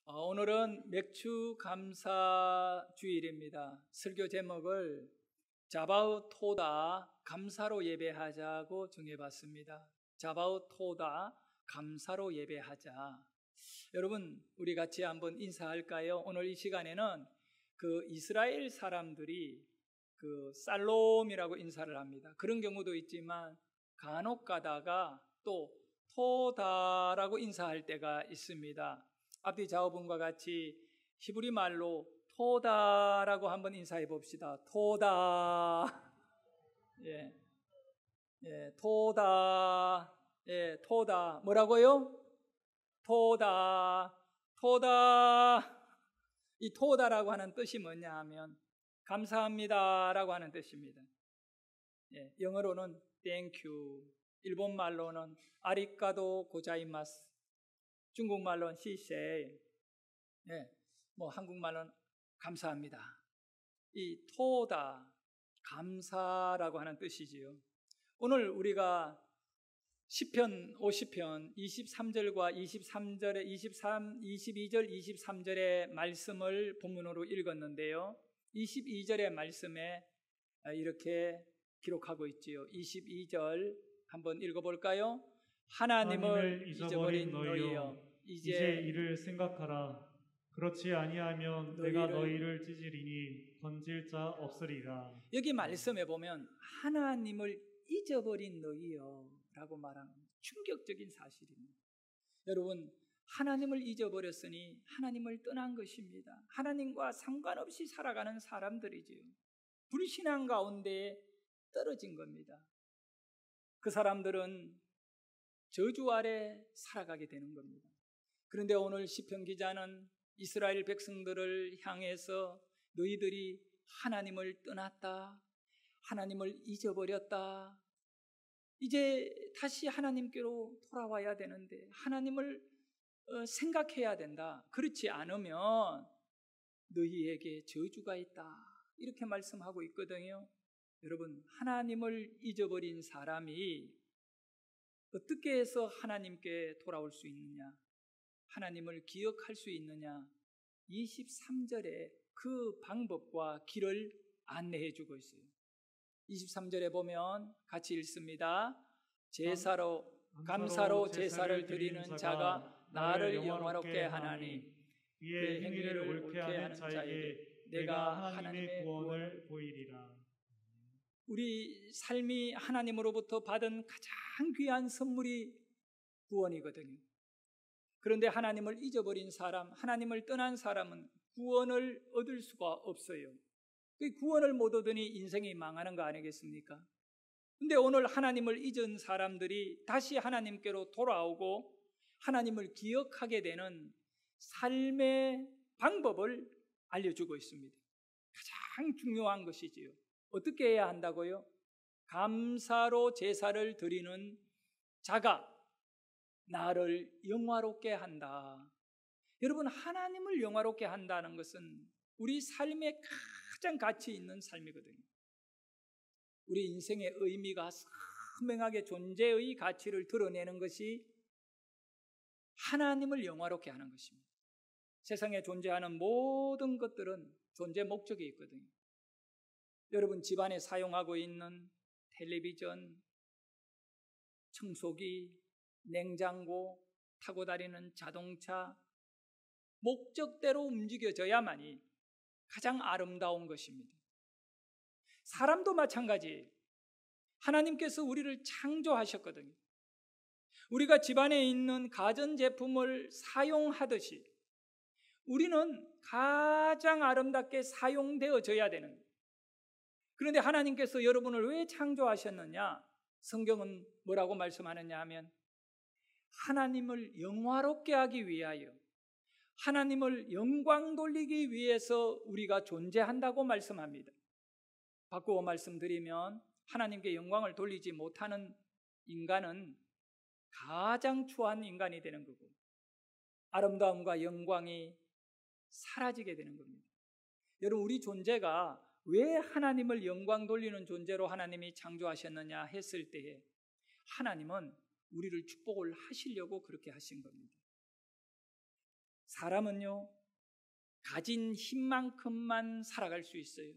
오늘은 맥주 감사 주일입니다. 설교 제목을 자바우 토다 감사로 예배하자고 정해봤습니다. 자바우 토다 감사로 예배하자. 여러분, 우리 같이 한번 인사할까요? 오늘 이 시간에는 그 이스라엘 사람들이 그 살롬이라고 인사를 합니다. 그런 경우도 있지만 간혹 가다가 또 토다라고 인사할 때가 있습니다. 앞뒤 좌우분과 같이 히브리 말로 토다라고 한번 인사해 봅시다. 토다. 토다. 토다. 뭐라고요? 토다. 토다. 이 토다라고 하는 뜻이 뭐냐 하면 감사합니다라고 하는 뜻입니다. 영어로는 thank you, 일본 말로는 아리가도 고자이마스, 중국말로는 시세, 한국말로는 감사합니다. 이 토다, 감사라고 하는 뜻이지요. 오늘 우리가 시편 50편 23절과 23절에 22절 23절의 말씀을 본문으로 읽었는데요. 22절의 말씀에 이렇게 기록하고 있지요. 22절 한번 읽어볼까요? 하나님을 잊어버린 너희여 이제 이를 생각하라. 그렇지 아니하면 내가 너희를 찢으리니 건질 자 없으리라. 여기 말씀에 보면 하나님을 잊어버린 너희여 라고 말하는 충격적인 사실입니다. 여러분, 하나님을 잊어버렸으니 하나님을 떠난 것입니다. 하나님과 상관없이 살아가는 사람들이지요. 불신앙 가운데 떨어진 겁니다. 그 사람들은 저주 아래 살아가게 되는 겁니다. 그런데 오늘 시편 기자는 이스라엘 백성들을 향해서 너희들이 하나님을 떠났다, 하나님을 잊어버렸다, 이제 다시 하나님께로 돌아와야 되는데 하나님을 생각해야 된다. 그렇지 않으면 너희에게 저주가 있다, 이렇게 말씀하고 있거든요. 여러분, 하나님을 잊어버린 사람이 어떻게 해서 하나님께 돌아올 수 있느냐, 하나님을 기억할 수 있느냐, 23절에 그 방법과 길을 안내해 주고 있어요. 23절에 보면 같이 읽습니다. 감사로 제사를 드리는 자가 나를 영화롭게 하나니 그의 행위를 옳게 하는 자에게 내가 하나님의 구원을 보이리라. 우리 삶이 하나님으로부터 받은 가장 귀한 선물이 구원이거든요. 그런데 하나님을 잊어버린 사람, 하나님을 떠난 사람은 구원을 얻을 수가 없어요. 그 구원을 못 얻으니 인생이 망하는 거 아니겠습니까? 근데 오늘 하나님을 잊은 사람들이 다시 하나님께로 돌아오고 하나님을 기억하게 되는 삶의 방법을 알려주고 있습니다. 가장 중요한 것이지요. 어떻게 해야 한다고요? 감사로 제사를 드리는 자가 나를 영화롭게 한다. 여러분, 하나님을 영화롭게 한다는 것은 우리 삶에 가장 가치 있는 삶이거든요. 우리 인생의 의미가 선명하게 존재의 가치를 드러내는 것이 하나님을 영화롭게 하는 것입니다. 세상에 존재하는 모든 것들은 존재 목적이 있거든요. 여러분, 집안에 사용하고 있는 텔레비전, 청소기, 냉장고, 타고 다니는 자동차, 목적대로 움직여져야만이 가장 아름다운 것입니다. 사람도 마찬가지. 하나님께서 우리를 창조하셨거든요. 우리가 집안에 있는 가전제품을 사용하듯이 우리는 가장 아름답게 사용되어져야 되는 거예요. 그런데 하나님께서 여러분을 왜 창조하셨느냐? 성경은 뭐라고 말씀하느냐 하면 하나님을 영화롭게 하기 위하여, 하나님을 영광 돌리기 위해서 우리가 존재한다고 말씀합니다. 바꾸어 말씀드리면 하나님께 영광을 돌리지 못하는 인간은 가장 추한 인간이 되는 거고 아름다움과 영광이 사라지게 되는 겁니다. 여러분, 우리 존재가 왜 하나님을 영광 돌리는 존재로 하나님이 창조하셨느냐 했을 때에 하나님은 우리를 축복을 하시려고 그렇게 하신 겁니다. 사람은요, 가진 힘만큼만 살아갈 수 있어요.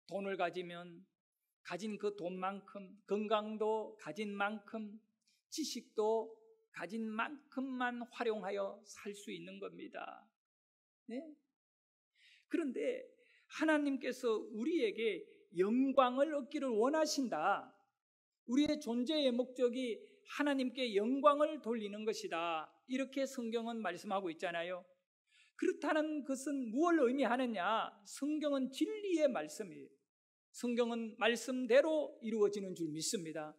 돈을 가지면 가진 그 돈만큼, 건강도 가진 만큼, 지식도 가진 만큼만 활용하여 살 수 있는 겁니다. 네? 그런데 하나님께서 우리에게 영광을 얻기를 원하신다. 우리의 존재의 목적이 하나님께 영광을 돌리는 것이다. 이렇게 성경은 말씀하고 있잖아요. 그렇다는 것은 무엇을 의미하느냐? 성경은 진리의 말씀이에요. 성경은 말씀대로 이루어지는 줄 믿습니다.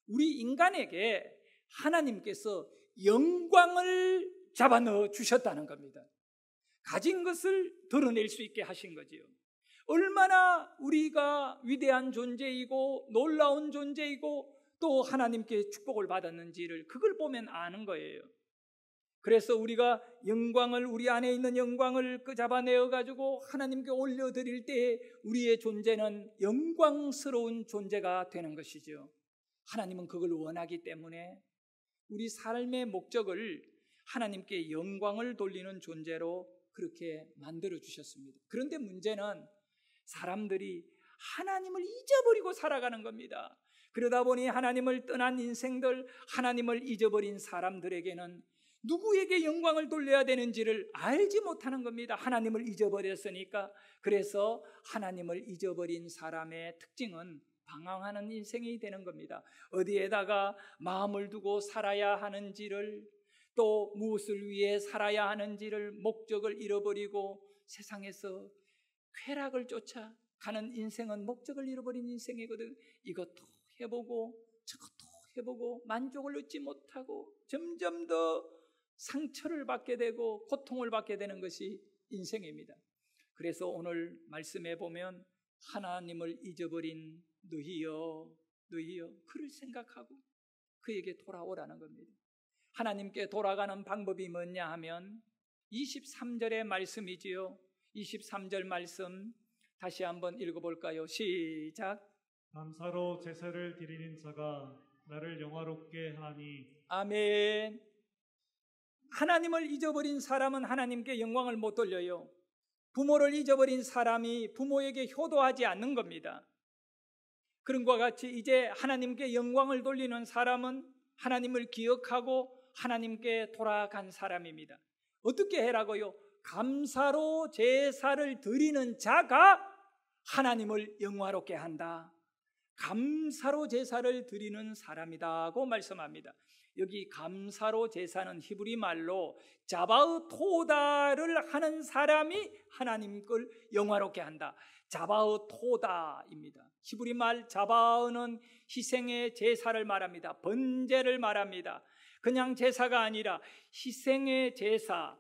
우리 인간에게 하나님께서 영광을 잡아넣어 주셨다는 겁니다. 가진 것을 드러낼 수 있게 하신 거지요. 얼마나 우리가 위대한 존재이고 놀라운 존재이고 또 하나님께 축복을 받았는지를 그걸 보면 아는 거예요. 그래서 우리가 영광을, 우리 안에 있는 영광을 잡아내어 가지고 하나님께 올려드릴 때 우리의 존재는 영광스러운 존재가 되는 것이죠. 하나님은 그걸 원하기 때문에 우리 삶의 목적을 하나님께 영광을 돌리는 존재로 그렇게 만들어 주셨습니다. 그런데 문제는 사람들이 하나님을 잊어버리고 살아가는 겁니다. 그러다 보니 하나님을 떠난 인생들, 하나님을 잊어버린 사람들에게는 누구에게 영광을 돌려야 되는지를 알지 못하는 겁니다. 하나님을 잊어버렸으니까. 그래서 하나님을 잊어버린 사람의 특징은 방황하는 인생이 되는 겁니다. 어디에다가 마음을 두고 살아야 하는지를, 또 무엇을 위해 살아야 하는지를, 목적을 잃어버리고 세상에서 쾌락을 쫓아 가는 인생은 목적을 잃어버린 인생이거든. 이것도 해보고 저것도 해보고 만족을 얻지 못하고 점점 더 상처를 받게 되고 고통을 받게 되는 것이 인생입니다. 그래서 오늘 말씀해 보면 하나님을 잊어버린 너희여 그를 생각하고 그에게 돌아오라는 겁니다. 하나님께 돌아가는 방법이 뭐냐 하면 23절의 말씀이지요. 23절 말씀 다시 한번 읽어볼까요? 시작. 감사로 제사를 드리는 자가 나를 영화롭게 하니. 아멘. 하나님을 잊어버린 사람은 하나님께 영광을 못 돌려요. 부모를 잊어버린 사람이 부모에게 효도하지 않는 겁니다. 그런 것과 같이 이제 하나님께 영광을 돌리는 사람은 하나님을 기억하고 하나님께 돌아간 사람입니다. 어떻게 해라고요? 감사로 제사를 드리는 자가 하나님을 영화롭게 한다. 감사로 제사를 드리는 사람이다고 말씀합니다. 여기 감사로 제사는 히브리 말로 자바흐토다를 하는 사람이 하나님 걸 영화롭게 한다. 자바흐토다입니다. 히브리 말 자바흐는 희생의 제사를 말합니다. 번제를 말합니다. 그냥 제사가 아니라 희생의 제사,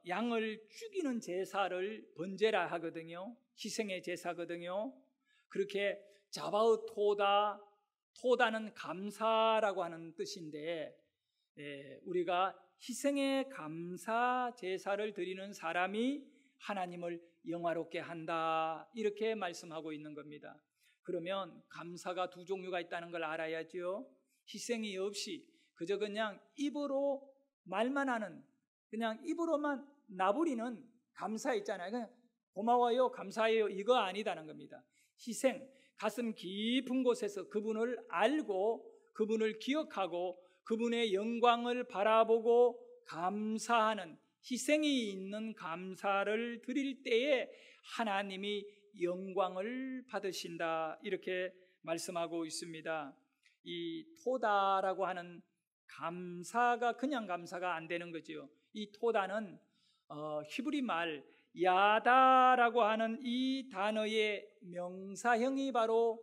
양을 죽이는 제사를 번제라 하거든요. 희생의 제사거든요. 그렇게 자바흐토다, 토다는 감사라고 하는 뜻인데, 우리가 희생의 감사 제사를 드리는 사람이 하나님을 영화롭게 한다, 이렇게 말씀하고 있는 겁니다. 그러면 감사가 두 종류가 있다는 걸 알아야죠. 희생이 없이 그저 그냥 입으로 말만 하는, 그냥 입으로만 나부리는 감사 있잖아요. 그냥 고마워요, 감사해요, 이거 아니다는 겁니다. 희생, 가슴 깊은 곳에서 그분을 알고 그분을 기억하고 그분의 영광을 바라보고 감사하는, 희생이 있는 감사를 드릴 때에 하나님이 영광을 받으신다, 이렇게 말씀하고 있습니다. 이 토다라고 하는 감사가 그냥 감사가 안 되는 거죠. 이 토다는 히브리 말 야다라고 하는 이 단어의 명사형이 바로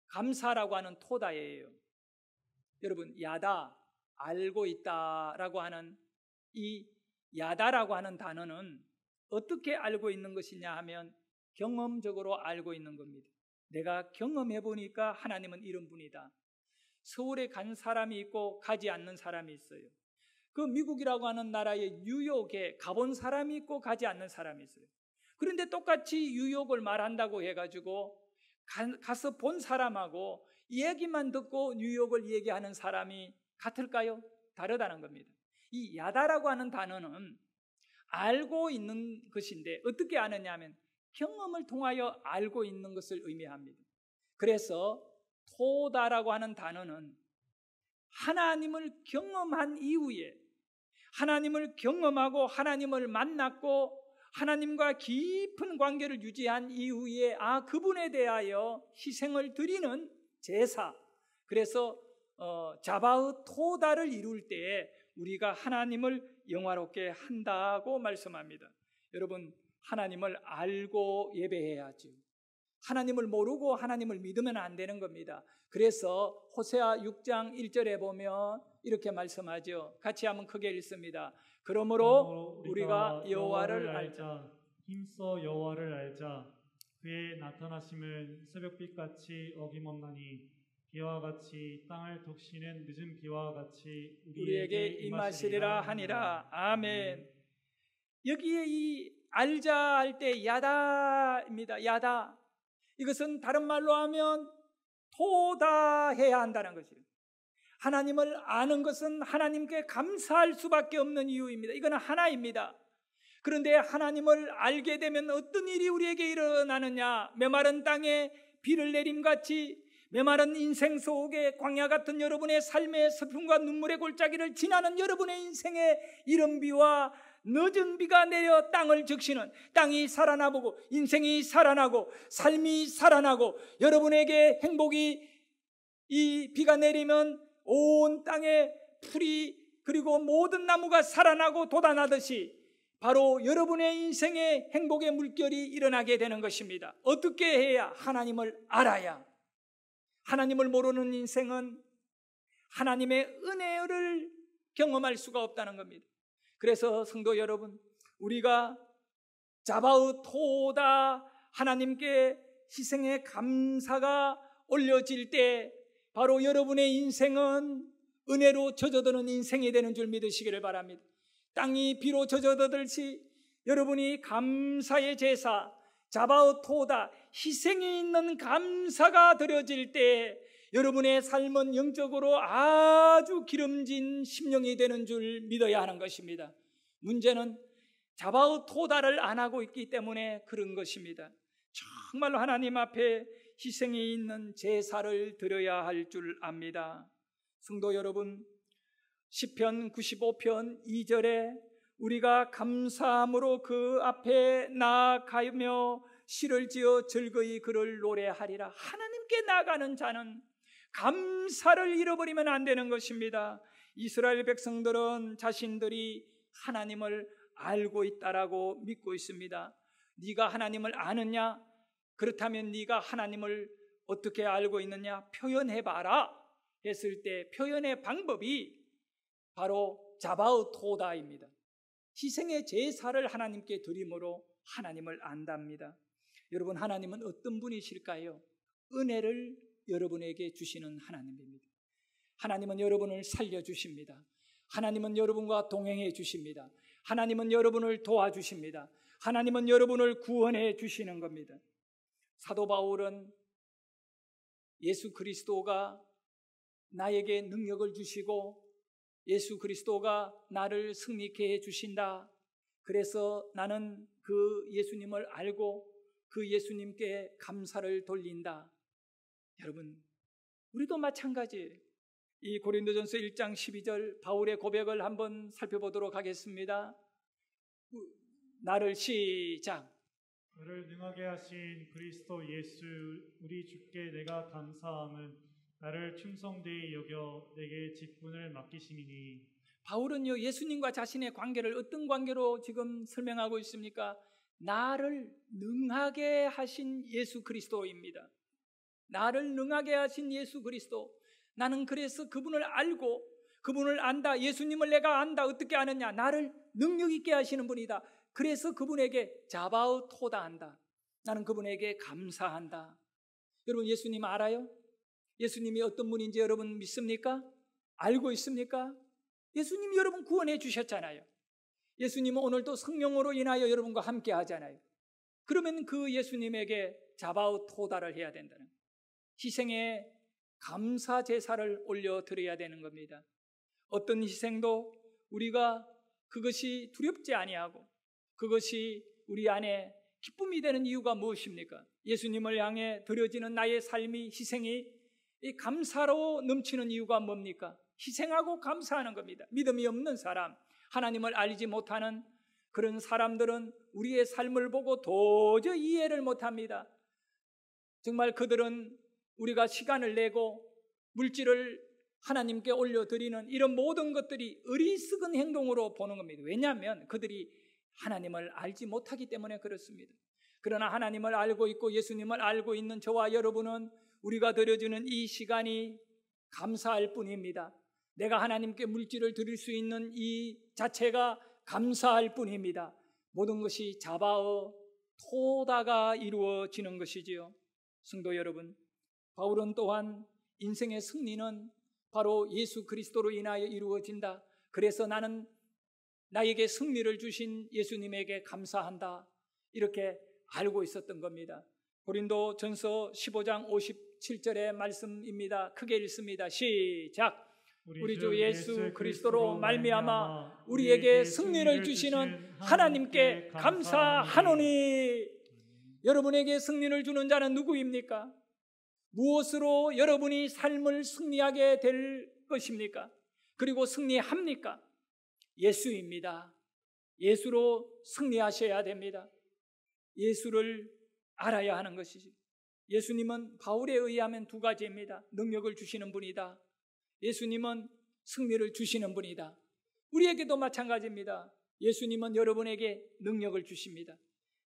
감사라고 하는 토다예요. 여러분, 야다, 알고 있다라고 하는 이 야다라고 하는 단어는 어떻게 알고 있는 것이냐 하면 경험적으로 알고 있는 겁니다. 내가 경험해 보니까 하나님은 이런 분이다. 서울에 간 사람이 있고 가지 않는 사람이 있어요. 그 미국이라고 하는 나라의 뉴욕에 가본 사람이 있고 가지 않는 사람이 있어요. 그런데 똑같이 뉴욕을 말한다고 해가지고 가서 본 사람하고 얘기만 듣고 뉴욕을 얘기하는 사람이 같을까요? 다르다는 겁니다. 이 야다라고 하는 단어는 알고 있는 것인데 어떻게 아느냐 하면 경험을 통하여 알고 있는 것을 의미합니다. 그래서 토다라고 하는 단어는 하나님을 경험한 이후에 하나님을 경험하고 하나님을 만났고 하나님과 깊은 관계를 유지한 이후에 그분에 대하여 희생을 드리는 제사. 그래서 자바흐 토다를 이룰 때에 우리가 하나님을 영화롭게 한다고 말씀합니다. 여러분, 하나님을 알고 예배해야죠. 하나님을 모르고 하나님을 믿으면 안 되는 겁니다. 그래서 호세아 6장 1절에 보면 이렇게 말씀하죠. 같이 한번 크게 읽습니다. 그러므로 우리가 여호와를 알자. 힘써 여호와를 알자. 그의 나타나심을 새벽빛같이 어김없나니 비와 같이 땅을 독시는 늦은 비와 같이 우리에게 임하시리라 하니라. 아멘. 여기에 이 알자 할 때 야다입니다. 야다. 이것은 다른 말로 하면 토다해야 한다는 것이에요. 하나님을 아는 것은 하나님께 감사할 수밖에 없는 이유입니다. 이건 하나입니다. 그런데 하나님을 알게 되면 어떤 일이 우리에게 일어나느냐? 메마른 땅에 비를 내림같이 메마른 인생 속에 광야 같은 여러분의 삶의 슬픔과 눈물의 골짜기를 지나는 여러분의 인생에 이른 비와 늦은 비가 내려 땅을 적시는, 땅이 살아나보고 인생이 살아나고 삶이 살아나고 여러분에게 행복이, 이 비가 내리면 온 땅에 풀이 그리고 모든 나무가 살아나고 돋아나듯이 바로 여러분의 인생에 행복의 물결이 일어나게 되는 것입니다. 어떻게 해야? 하나님을 알아야. 하나님을 모르는 인생은 하나님의 은혜를 경험할 수가 없다는 겁니다. 그래서 성도 여러분, 우리가 자바흐 토다 하나님께 희생의 감사가 올려질 때 바로 여러분의 인생은 은혜로 젖어드는 인생이 되는 줄 믿으시기를 바랍니다. 땅이 비로 젖어들듯이 여러분이 감사의 제사, 자바흐 토다, 희생이 있는 감사가 드려질 때 여러분의 삶은 영적으로 아주 기름진 심령이 되는 줄 믿어야 하는 것입니다. 문제는 자바흐 토다를 안 하고 있기 때문에 그런 것입니다. 정말로 하나님 앞에 희생이 있는 제사를 드려야 할 줄 압니다. 성도 여러분, 시편 95편 2절에 우리가 감사함으로 그 앞에 나아가며 시를 지어 즐거이 그를 노래하리라. 하나님께 나아가는 자는 감사를 잃어버리면 안 되는 것입니다. 이스라엘 백성들은 자신들이 하나님을 알고 있다라고 믿고 있습니다. 네가 하나님을 아느냐? 그렇다면 네가 하나님을 어떻게 알고 있느냐? 표현해봐라 했을 때 표현의 방법이 바로 자바흐 토다입니다. 희생의 제사를 하나님께 드림으로 하나님을 안답니다. 여러분, 하나님은 어떤 분이실까요? 은혜를 여러분에게 주시는 하나님입니다. 하나님은 여러분을 살려주십니다. 하나님은 여러분과 동행해 주십니다. 하나님은 여러분을 도와주십니다. 하나님은 여러분을 구원해 주시는 겁니다. 사도 바울은 예수 그리스도가 나에게 능력을 주시고 예수 그리스도가 나를 승리케 해 주신다. 그래서 나는 그 예수님을 알고 그 예수님께 감사를 돌린다. 여러분, 우리도 마찬가지예요. 이 고린도전서 1장 12절 바울의 고백을 한번 살펴보도록 하겠습니다. 나를 시작. 너를 능하게 하신 그리스도 예수 우리 주께 내가 감사함은 나를 충성되이 여겨 내게 직분을 맡기심이니. 바울은요, 예수님과 자신의 관계를 어떤 관계로 지금 설명하고 있습니까? 나를 능하게 하신 예수 그리스도입니다. 나를 능하게 하신 예수 그리스도. 나는 그래서 그분을 알고 그분을 안다. 예수님을 내가 안다. 어떻게 아느냐? 나를 능력 있게 하시는 분이다. 그래서 그분에게 자바흐 토다한다. 나는 그분에게 감사한다. 여러분, 예수님 알아요? 예수님이 어떤 분인지 여러분 믿습니까? 알고 있습니까? 예수님이 여러분 구원해 주셨잖아요. 예수님은 오늘도 성령으로 인하여 여러분과 함께 하잖아요. 그러면 그 예수님에게 자바흐 토다를 해야 된다는 거예요. 희생의 감사 제사를 올려드려야 되는 겁니다. 어떤 희생도 우리가 그것이 두렵지 아니하고 그것이 우리 안에 기쁨이 되는 이유가 무엇입니까? 예수님을 향해 드려지는 나의 삶이, 희생이 이 감사로 넘치는 이유가 뭡니까? 희생하고 감사하는 겁니다. 믿음이 없는 사람, 하나님을 알지 못하는 그런 사람들은 우리의 삶을 보고 도저히 이해를 못합니다. 정말 그들은 우리가 시간을 내고 물질을 하나님께 올려드리는 이런 모든 것들이 어리석은 행동으로 보는 겁니다. 왜냐하면 그들이 하나님을 알지 못하기 때문에 그렇습니다. 그러나 하나님을 알고 있고 예수님을 알고 있는 저와 여러분은 우리가 드려주는 이 시간이 감사할 뿐입니다. 내가 하나님께 물질을 드릴 수 있는 이 자체가 감사할 뿐입니다. 모든 것이 자바어 토다가 이루어지는 것이지요. 성도 여러분, 바울은 또한 인생의 승리는 바로 예수 그리스도로 인하여 이루어진다. 그래서 나는 나에게 승리를 주신 예수님에게 감사한다. 이렇게 알고 있었던 겁니다. 고린도 전서 15장 57절의 말씀입니다. 크게 읽습니다. 시작. 우리 주 예수 그리스도로 말미암아 우리에게 승리를 주시는 하나님께 감사하노니. 여러분에게 승리를 주는 자는 누구입니까? 무엇으로 여러분이 삶을 승리하게 될 것입니까? 그리고 승리합니까? 예수입니다. 예수로 승리하셔야 됩니다. 예수를 알아야 하는 것이지. 예수님은 바울에 의하면 두 가지입니다. 능력을 주시는 분이다. 예수님은 승리를 주시는 분이다. 우리에게도 마찬가지입니다. 예수님은 여러분에게 능력을 주십니다.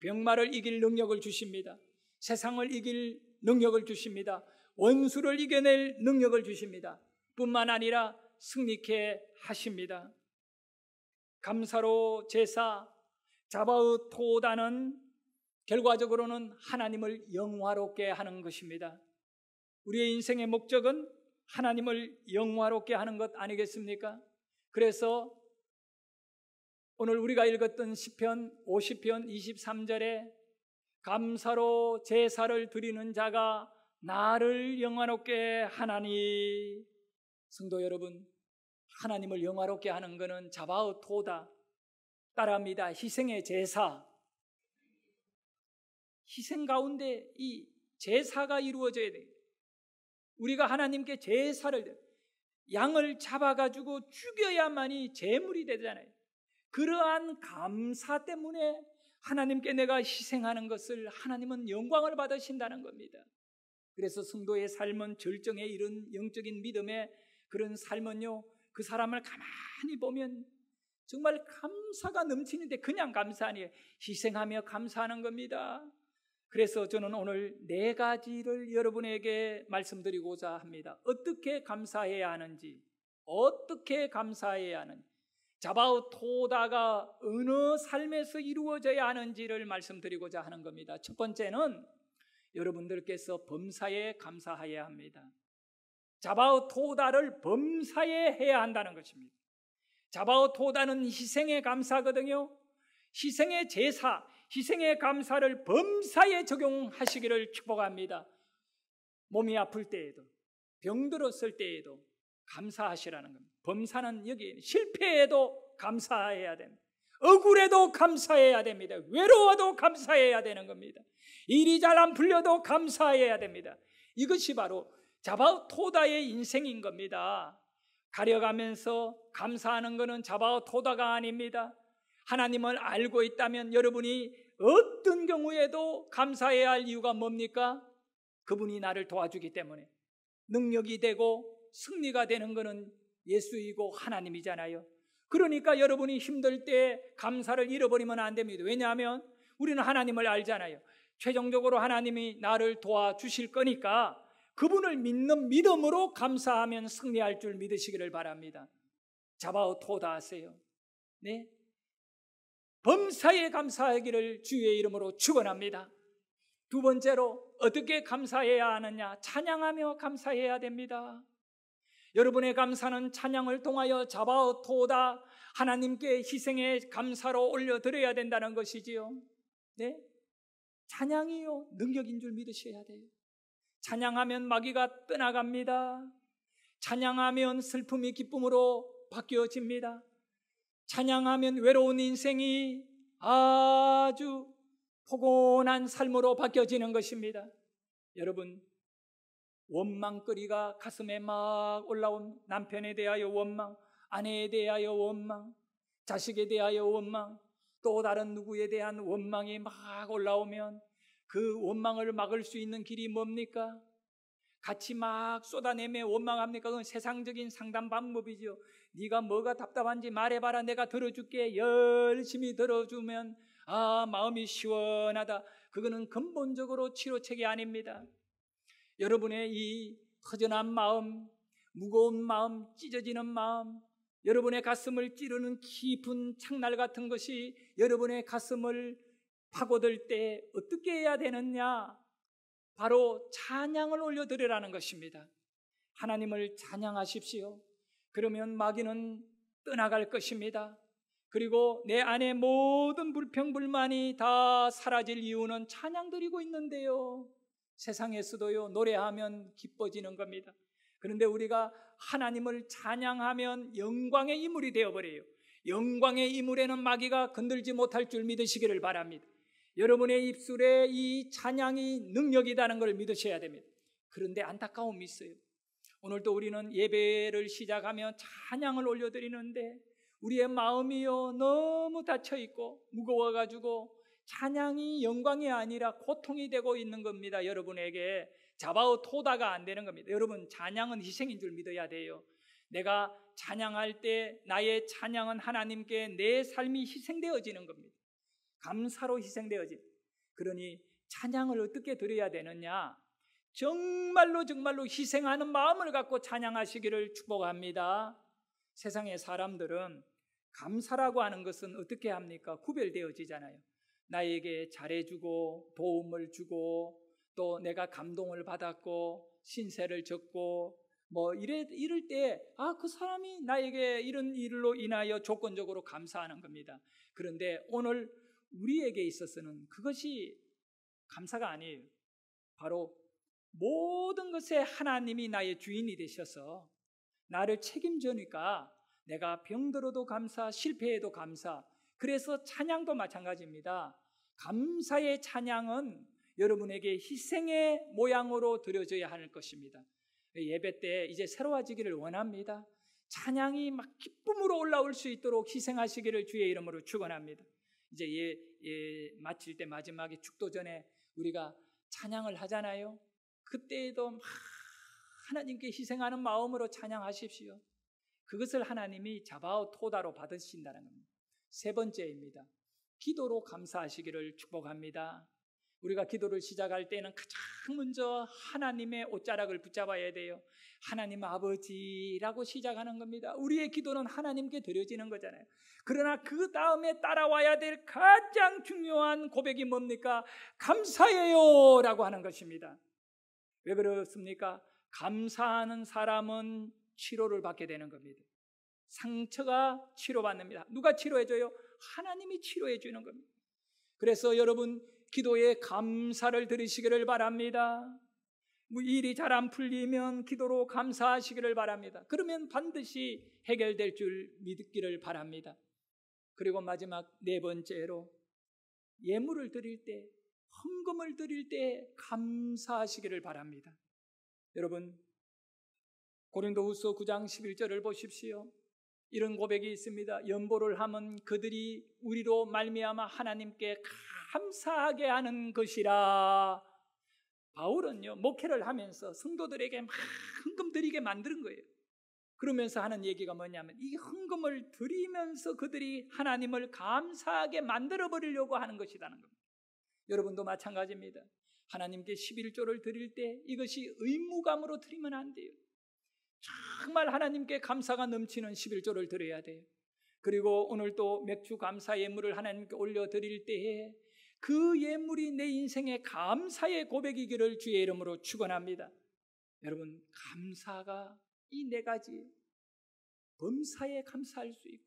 병마를 이길 능력을 주십니다. 세상을 이길 능력을 주십니다. 원수를 이겨낼 능력을 주십니다. 뿐만 아니라 승리케 하십니다. 감사로 제사 자바우 토다는 결과적으로는 하나님을 영화롭게 하는 것입니다. 우리의 인생의 목적은 하나님을 영화롭게 하는 것 아니겠습니까? 그래서 오늘 우리가 읽었던 시편 50편 23절에 감사로 제사를 드리는 자가 나를 영화롭게 하나니. 성도 여러분, 하나님을 영화롭게 하는 것은 자바우 토다. 따라합니다. 희생의 제사. 희생 가운데 이 제사가 이루어져야 돼요. 우리가 하나님께 제사를, 양을 잡아가지고 죽여야만이 제물이 되잖아요. 그러한 감사 때문에 하나님께 내가 희생하는 것을 하나님은 영광을 받으신다는 겁니다. 그래서 성도의 삶은 절정에 이른 영적인 믿음의 그런 삶은요, 그 사람을 가만히 보면 정말 감사가 넘치는데 그냥 감사 아니에요. 희생하며 감사하는 겁니다. 그래서 저는 오늘 4가지를 여러분에게 말씀드리고자 합니다. 어떻게 감사해야 하는지, 어떻게 감사해야 하는지, 자바우 토다가 어느 삶에서 이루어져야 하는지를 말씀드리고자 하는 겁니다. 첫 번째는 여러분들께서 범사에 감사해야 합니다. 자바우 토다를 범사에 해야 한다는 것입니다. 자바우 토다는 희생의 감사거든요. 희생의 제사, 희생의 감사를 범사에 적용하시기를 축복합니다. 몸이 아플 때에도, 병들었을 때에도 감사하시라는 겁니다. 범사는 여기 실패해도 감사해야 됩니다. 억울해도 감사해야 됩니다. 외로워도 감사해야 되는 겁니다. 일이 잘 안 풀려도 감사해야 됩니다. 이것이 바로 자바우 토다의 인생인 겁니다. 가려가면서 감사하는 것은 자바우 토다가 아닙니다. 하나님을 알고 있다면 여러분이 어떤 경우에도 감사해야 할 이유가 뭡니까? 그분이 나를 도와주기 때문에. 능력이 되고 승리가 되는 것은 예수이고 하나님이잖아요. 그러니까 여러분이 힘들 때 감사를 잃어버리면 안 됩니다. 왜냐하면 우리는 하나님을 알잖아요. 최종적으로 하나님이 나를 도와주실 거니까 그분을 믿는 믿음으로 감사하면 승리할 줄 믿으시기를 바랍니다. 자바우 토다 하세요. 네? 범사에 감사하기를 주의 이름으로 축원합니다. 두 번째로 어떻게 감사해야 하느냐? 찬양하며 감사해야 됩니다. 여러분의 감사는 찬양을 통하여 자바우 토다 하나님께 희생의 감사로 올려드려야 된다는 것이지요. 네? 찬양이요 능력인 줄 믿으셔야 돼요. 찬양하면 마귀가 떠나갑니다. 찬양하면 슬픔이 기쁨으로 바뀌어집니다. 찬양하면 외로운 인생이 아주 포근한 삶으로 바뀌어지는 것입니다. 여러분, 원망거리가 가슴에 막 올라온 남편에 대하여 원망, 아내에 대하여 원망, 자식에 대하여 원망, 또 다른 누구에 대한 원망이 막 올라오면 그 원망을 막을 수 있는 길이 뭡니까? 같이 막 쏟아내며 원망합니까? 그건 세상적인 상담 방법이죠. 네가 뭐가 답답한지 말해봐라, 내가 들어줄게. 열심히 들어주면 마음이 시원하다. 그거는 근본적으로 치료책이 아닙니다. 여러분의 이 허전한 마음, 무거운 마음, 찢어지는 마음, 여러분의 가슴을 찌르는 깊은 창날 같은 것이 여러분의 가슴을 파고들 때 어떻게 해야 되느냐? 바로 찬양을 올려드리라는 것입니다. 하나님을 찬양하십시오. 그러면 마귀는 떠나갈 것입니다. 그리고 내 안에 모든 불평불만이 다 사라질 이유는 찬양 드리고 있는데요. 세상에서도요, 노래하면 기뻐지는 겁니다. 그런데 우리가 하나님을 찬양하면 영광의 이물이 되어버려요. 영광의 이물에는 마귀가 건들지 못할 줄 믿으시기를 바랍니다. 여러분의 입술에 이 찬양이 능력이라는 걸 믿으셔야 됩니다. 그런데 안타까움이 있어요. 오늘도 우리는 예배를 시작하며 찬양을 올려드리는데 우리의 마음이요 너무 닫혀있고 무거워가지고 찬양이 영광이 아니라 고통이 되고 있는 겁니다. 여러분에게 자바오 토다가 안 되는 겁니다. 여러분, 찬양은 희생인 줄 믿어야 돼요. 내가 찬양할 때 나의 찬양은 하나님께 내 삶이 희생되어지는 겁니다. 감사로 희생되어집니다. 그러니 찬양을 어떻게 드려야 되느냐? 정말로 희생하는 마음을 갖고 찬양하시기를 축복합니다. 세상의 사람들은 감사라고 하는 것은 어떻게 합니까? 구별되어지잖아요. 나에게 잘해주고 도움을 주고 또 내가 감동을 받았고 신세를 졌고 이럴 때 그 사람이 나에게 이런 일로 인하여 조건적으로 감사하는 겁니다. 그런데 오늘 우리에게 있어서는 그것이 감사가 아니에요. 바로 모든 것에 하나님이 나의 주인이 되셔서 나를 책임져니까 내가 병들어도 감사, 실패해도 감사. 그래서 찬양도 마찬가지입니다. 감사의 찬양은 여러분에게 희생의 모양으로 드려져야 할 것입니다. 예배 때 이제 새로워지기를 원합니다. 찬양이 막 기쁨으로 올라올 수 있도록 희생하시기를 주의 이름으로 축원합니다. 이제 마칠 때 마지막에 축도 전에 우리가 찬양을 하잖아요. 그때에도 막 하나님께 희생하는 마음으로 찬양하십시오. 그것을 하나님이 자바오 토다로 받으신다는 겁니다. 세 번째입니다. 기도로 감사하시기를 축복합니다. 우리가 기도를 시작할 때는 가장 먼저 하나님의 옷자락을 붙잡아야 돼요. 하나님 아버지라고 시작하는 겁니다. 우리의 기도는 하나님께 드려지는 거잖아요. 그러나 그 다음에 따라와야 될 가장 중요한 고백이 뭡니까? 감사해요 라고 하는 것입니다. 왜 그렇습니까? 감사하는 사람은 치료를 받게 되는 겁니다. 상처가 치료받습니다. 누가 치료해줘요? 하나님이 치료해 주는 겁니다. 그래서 여러분 기도에 감사를 드리시기를 바랍니다. 일이 잘 안 풀리면 기도로 감사하시기를 바랍니다. 그러면 반드시 해결될 줄 믿기를 바랍니다. 그리고 마지막 네 번째로 예물을 드릴 때, 헌금을 드릴 때 감사하시기를 바랍니다. 여러분 고린도후서 9장 11절을 보십시오. 이런 고백이 있습니다. 연보를 하면 그들이 우리로 말미암아 하나님께 감사하게 하는 것이라. 바울은요 목회를 하면서 성도들에게 막 헌금 드리게 만드는 거예요. 그러면서 하는 얘기가 뭐냐면 이 헌금을 드리면서 그들이 하나님을 감사하게 만들어 버리려고 하는 것이라는 겁니다. 여러분도 마찬가지입니다. 하나님께 11조를 드릴 때 이것이 의무감으로 드리면 안 돼요. 정말 하나님께 감사가 넘치는 11조를 드려야 돼요. 그리고 오늘 또 맥주 감사 예물을 하나님께 올려드릴 때에 그 예물이 내 인생의 감사의 고백이기를 주의 이름으로 축원합니다. 여러분 감사가 이 네 가지 범사에 감사할 수 있고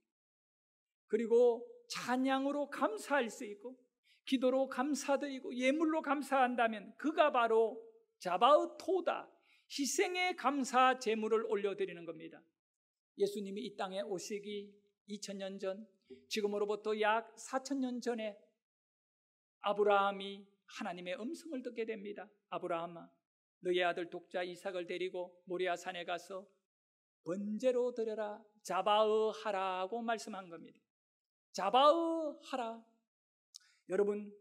그리고 찬양으로 감사할 수 있고 기도로 감사드리고 예물로 감사한다면 그가 바로 자바오 토다 희생의 감사 제물을 올려드리는 겁니다. 예수님이 이 땅에 오시기 2000년 전, 지금으로부터 약 4000년 전에 아브라함이 하나님의 음성을 듣게 됩니다. 아브라함아, 너의 아들 독자 이삭을 데리고 모리아 산에 가서 번제로 드려라, 자바으하라고 말씀한 겁니다. 자바으하라. 여러분,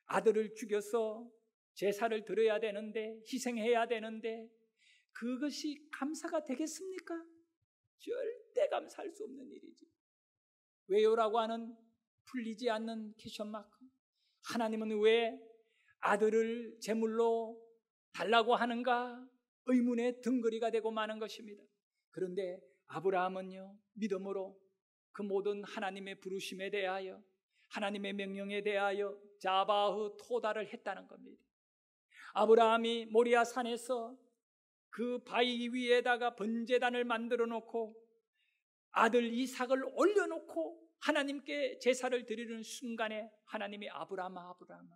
아들을 죽여서 제사를 드려야 되는데, 희생해야 되는데 그것이 감사가 되겠습니까? 절대 감사할 수 없는 일이지. 왜요라고 하는 풀리지 않는 퀘스천 마크. 하나님은 왜 아들을 제물로 달라고 하는가? 의문의 덩거리가 되고 마는 것입니다. 그런데 아브라함은요, 믿음으로 그 모든 하나님의 부르심에 대하여, 하나님의 명령에 대하여 자바흐 토다를 했다는 겁니다. 아브라함이 모리아 산에서 그 바위 위에다가 번제단을 만들어 놓고 아들 이삭을 올려놓고 하나님께 제사를 드리는 순간에 하나님이 아브라함아, 아브라함아,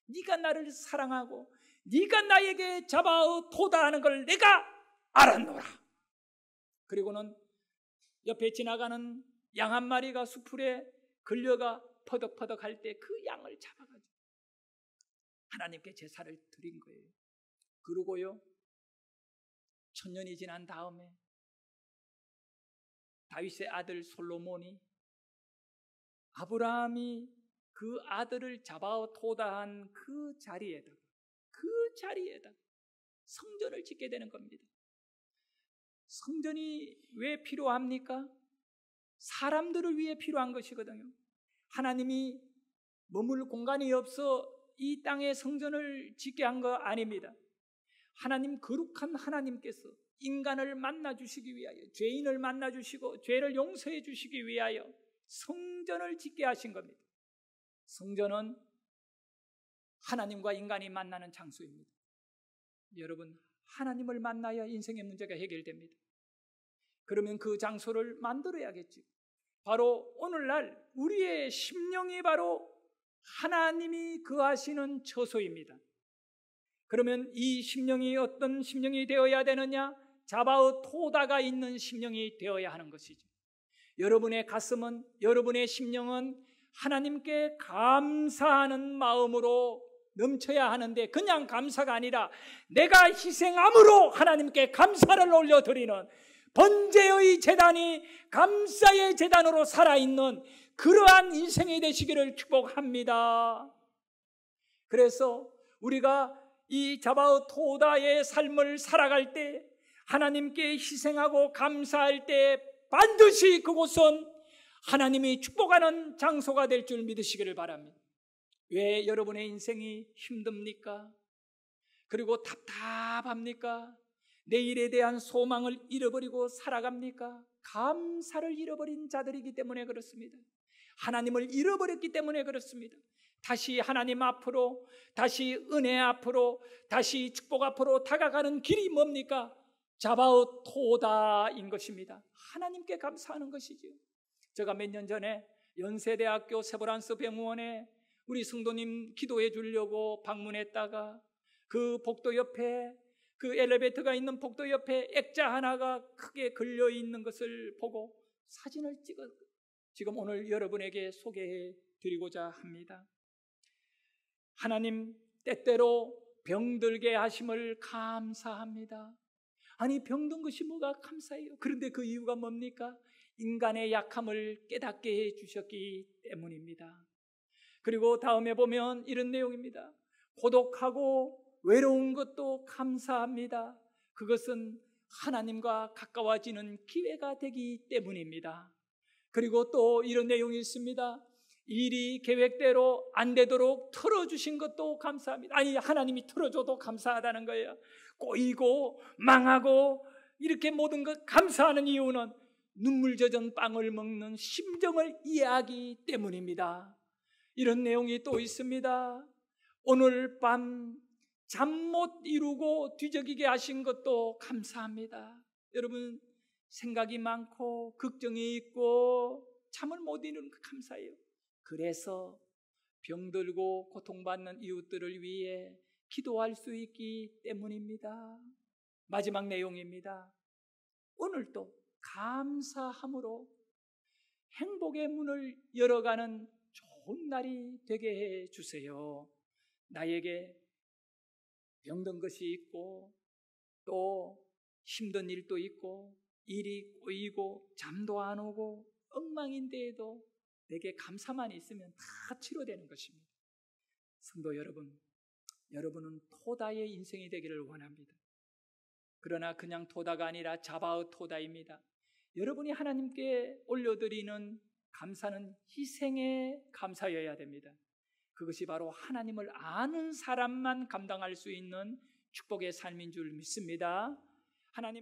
네가 나를 사랑하고 네가 나에게 자바흐 토다하는 걸 내가 알았노라. 그리고는 옆에 지나가는 양 한 마리가 수풀에 걸려가 퍼덕퍼덕 할 때 그 양을 잡아가지고 하나님께 제사를 드린 거예요. 그러고요, 1000년이 지난 다음에 다윗의 아들 솔로몬이 아브라함이 그 아들을 잡아 토다한 그 자리에다가 성전을 짓게 되는 겁니다. 성전이 왜 필요합니까? 사람들을 위해 필요한 것이거든요. 하나님이 머물 공간이 없어 이 땅에 성전을 짓게 한 거 아닙니다. 하나님, 거룩한 하나님께서 인간을 만나주시기 위하여, 죄인을 만나주시고 죄를 용서해 주시기 위하여 성전을 짓게 하신 겁니다. 성전은 하나님과 인간이 만나는 장소입니다. 여러분, 하나님을 만나야 인생의 문제가 해결됩니다. 그러면 그 장소를 만들어야겠죠. 바로 오늘날 우리의 심령이 바로 하나님이 거하시는 처소입니다. 그러면 이 심령이 어떤 심령이 되어야 되느냐? 자바흐 토다가 있는 심령이 되어야 하는 것이죠. 여러분의 가슴은, 여러분의 심령은 하나님께 감사하는 마음으로 넘쳐야 하는데, 그냥 감사가 아니라 내가 희생함으로 하나님께 감사를 올려드리는 번제의 제단이 감사의 제단으로 살아있는 그러한 인생이 되시기를 축복합니다. 그래서 우리가 이 자바흐 토다의 삶을 살아갈 때, 하나님께 희생하고 감사할 때 반드시 그곳은 하나님이 축복하는 장소가 될 줄 믿으시기를 바랍니다. 왜 여러분의 인생이 힘듭니까? 그리고 답답합니까? 내일에 대한 소망을 잃어버리고 살아갑니까? 감사를 잃어버린 자들이기 때문에 그렇습니다. 하나님을 잃어버렸기 때문에 그렇습니다. 다시 하나님 앞으로, 다시 은혜 앞으로, 다시 축복 앞으로 다가가는 길이 뭡니까? 자바흐 토다인 것입니다. 하나님께 감사하는 것이죠. 제가 몇 년 전에 연세대학교 세브란스 병원에 우리 성도님 기도해 주려고 방문했다가 그 복도 옆에, 그 엘리베이터가 있는 복도 옆에 액자 하나가 크게 걸려 있는 것을 보고 사진을 찍어 지금 오늘 여러분에게 소개해 드리고자 합니다. 하나님, 때때로 병들게 하심을 감사합니다. 아니, 병든 것이 뭐가 감사해요? 그런데 그 이유가 뭡니까? 인간의 약함을 깨닫게 해 주셨기 때문입니다. 그리고 다음에 보면 이런 내용입니다. 고독하고 외로운 것도 감사합니다. 그것은 하나님과 가까워지는 기회가 되기 때문입니다. 그리고 또 이런 내용이 있습니다. 일이 계획대로 안 되도록 털어주신 것도 감사합니다. 아니, 하나님이 털어줘도 감사하다는 거예요. 꼬이고 망하고 이렇게 모든 것 감사하는 이유는 눈물 젖은 빵을 먹는 심정을 이해하기 때문입니다. 이런 내용이 또 있습니다. 오늘 밤 잠 못 이루고 뒤적이게 하신 것도 감사합니다. 여러분, 생각이 많고 걱정이 있고 잠을 못 이루는 거 감사해요. 그래서 병들고 고통받는 이웃들을 위해 기도할 수 있기 때문입니다. 마지막 내용입니다. 오늘도 감사함으로 행복의 문을 열어가는 좋은 날이 되게 해주세요. 나에게 병든 것이 있고 또 힘든 일도 있고 일이 꼬이고 잠도 안 오고 엉망인데에도 내게 감사만 있으면 다 치료되는 것입니다. 성도 여러분, 여러분은 토다의 인생이 되기를 원합니다. 그러나 그냥 토다가 아니라 자바의 토다입니다. 여러분이 하나님께 올려드리는 감사는 희생의 감사여야 됩니다. 그것이 바로 하나님을 아는 사람만 감당할 수 있는 축복의 삶인 줄 믿습니다. 하나님